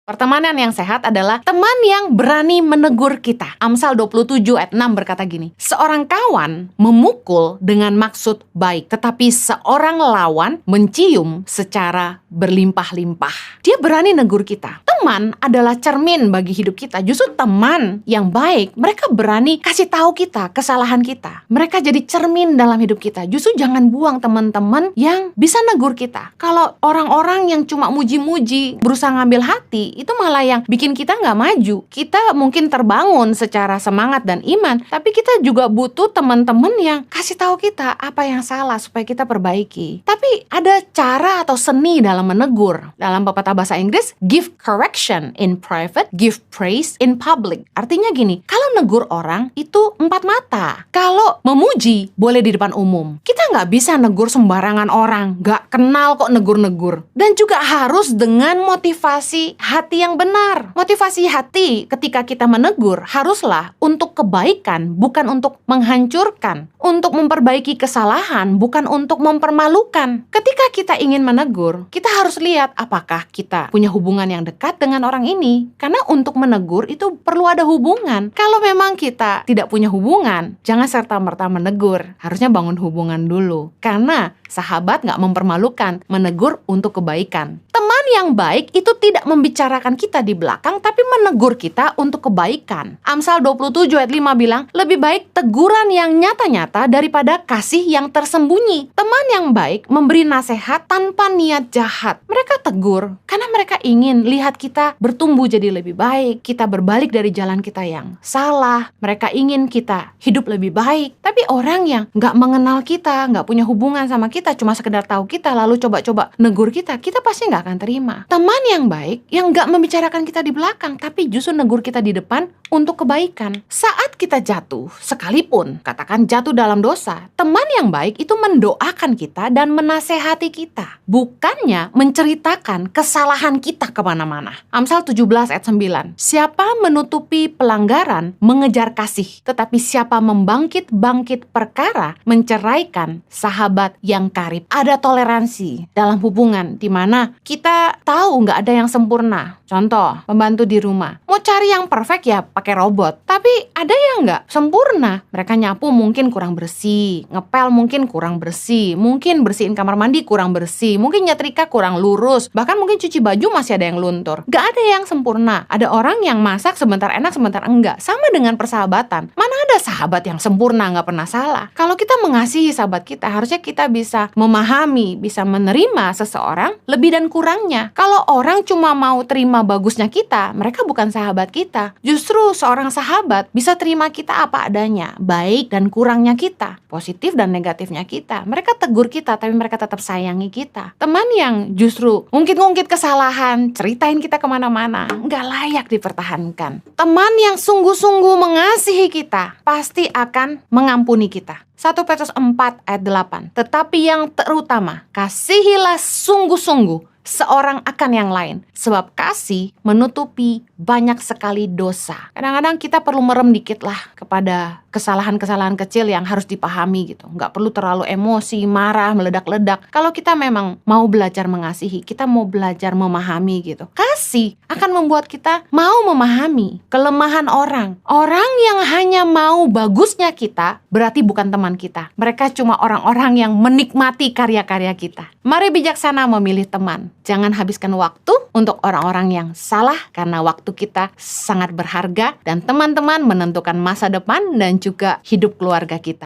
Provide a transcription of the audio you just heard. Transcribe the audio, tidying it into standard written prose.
Pertemanan yang sehat adalah teman yang berani menegur kita. Amsal 27 ayat 6 berkata gini, seorang kawan memukul dengan maksud baik, tetapi seorang lawan mencium secara berlimpah-limpah. Dia berani negur kita. Teman adalah cermin bagi hidup kita. Justru teman yang baik, mereka berani kasih tahu kita kesalahan kita. Mereka jadi cermin dalam hidup kita. Justru jangan buang teman-teman yang bisa negur kita. Kalau orang-orang yang cuma muji-muji, berusaha ngambil hati, itu malah yang bikin kita nggak maju. Kita mungkin terbangun secara semangat dan iman, tapi kita juga butuh teman-teman yang kasih tahu kita apa yang salah supaya kita perbaiki. Tapi ada cara atau seni dalam menegur. Dalam pepatah bahasa Inggris, give correction in private, give praise in public. Artinya gini, kalau negur orang itu empat mata. Kalau memuji boleh di depan umum. Kita nggak bisa negur sembarangan orang, nggak kenal kok negur-negur. Dan juga harus dengan motivasi hati yang benar. Motivasi hati ketika kita menegur haruslah untuk kebaikan, bukan untuk menghancurkan, untuk memperbaiki kesalahan, bukan untuk mempermalukan. Ketika kita ingin menegur, kita harus lihat apakah kita punya hubungan yang dekat dengan orang ini. Karena untuk menegur itu perlu ada hubungan. Kalau memang kita tidak punya hubungan, jangan serta-merta menegur. Harusnya bangun hubungan dulu. Karena sahabat nggak mempermalukan, menegur untuk kebaikan. Teman yang baik itu tidak membicarakan kita di belakang, tapi menegur kita untuk kebaikan. Amsal 27 ayat 5 bilang, lebih baik teguran yang nyata-nyata daripada kasih yang tersembunyi. Teman yang baik memberi nasihat tanpa niat jahat. Mereka tegur karena mereka ingin lihat kita bertumbuh jadi lebih baik, kita berbalik dari jalan kita yang salah. Mereka ingin kita hidup lebih baik. Tapi orang yang nggak mengenal kita, nggak punya hubungan sama kita, cuma sekedar tahu kita lalu coba-coba negur kita pasti nggak akan terima. Teman yang baik yang nggak membicarakan kita di belakang, tapi justru negur kita di depan untuk kebaikan. Saat kita jatuh, sekalipun katakan jatuh dalam dosa, teman yang baik itu mendoakan kita dan menasehati kita, bukannya menceritakan kesalahan kita kemana-mana. Amsal 17 ayat 9, siapa menutupi pelanggaran mengejar kasih, tetapi siapa membangkit-bangkit perkara menceraikan sahabat yang karib. Ada toleransi dalam hubungan di mana kita tahu nggak ada yang sempurna. Contoh, pembantu di rumah mau cari yang perfect ya pakai robot, tapi ada yang nggak sempurna. Mereka nyapu mungkin kurang bersih, ngepel mungkin kurang bersih, mungkin bersihin kamar mandi kurang bersih, mungkin nyetrika kurang lurus, bahkan mungkin cuci baju masih ada yang luntur. Nggak ada yang sempurna. Ada orang yang masak sebentar enak sebentar enggak. Sama dengan persahabatan, mana ada sahabat yang sempurna nggak pernah salah. Kalau kita mengasihi sahabat kita, harusnya kita bisa memahami, bisa menerima seseorang lebih dan kurangnya. Kalau orang cuma mau terima bagusnya kita, mereka bukan sahabat kita. Justru seorang sahabat bisa terima kita apa adanya, baik dan kurangnya kita, positif dan negatifnya kita. Mereka tegur kita, tapi mereka tetap sayangi kita. Teman yang justru ngungkit-ngungkit kesalahan, ceritain kita kemana-mana, nggak layak dipertahankan. Teman yang sungguh-sungguh mengasihi kita, pasti akan mengampuni kita. 1 Petrus 4 ayat 8. Tetapi yang terutama, kasihilah sungguh-sungguh seorang akan yang lain, sebab kasih menutupi banyak sekali dosa. Kadang-kadang kita perlu merem dikit lah kepada kesalahan-kesalahan kecil yang harus dipahami gitu. Nggak perlu terlalu emosi, marah, meledak-ledak. Kalau kita memang mau belajar mengasihi, kita mau belajar memahami gitu. Kasih akan membuat kita mau memahami kelemahan orang. Orang yang hanya mau bagusnya kita, berarti bukan teman kita. Mereka cuma orang-orang yang menikmati karya-karya kita. Mari bijaksana memilih teman. Jangan habiskan waktu untuk orang-orang yang salah, karena waktu kita sangat berharga dan teman-teman menentukan masa depan dan juga hidup keluarga kita.